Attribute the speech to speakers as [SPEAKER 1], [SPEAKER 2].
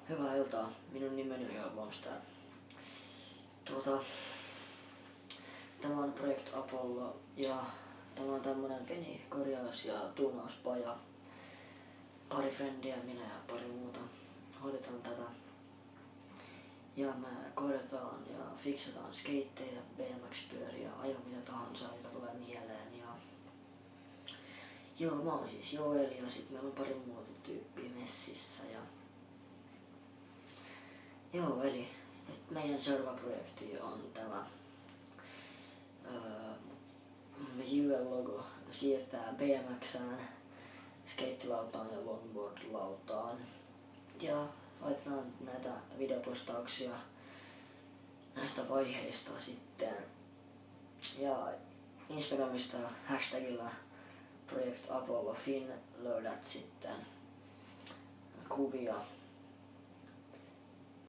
[SPEAKER 1] Hyvää iltaa. Minun nimeni on Joel Blomster. Tämä on Project Apollo ja tämä on tämmönen pieni korjaus- ja tuunauspaja. Pari frendiä, minä ja pari muuta hoidetaan tätä. Ja me korjataan ja fiksataan skeittejä, BMX-pyöriä, aivan mitä tahansa, mitä tulee mieleen. Ja joo, mä oon siis Joel ja sit meillä on pari muuta tyyppiä messissä. Ja joo, eli nyt meidän seuraava projekti on tämä JUL-logo siirtää BMXään, skeittilautaan ja longboard-lautaan. Ja laitetaan näitä videopostauksia näistä vaiheista sitten. Ja Instagramista hashtagilla Project Apollo Fin löydät sitten kuvia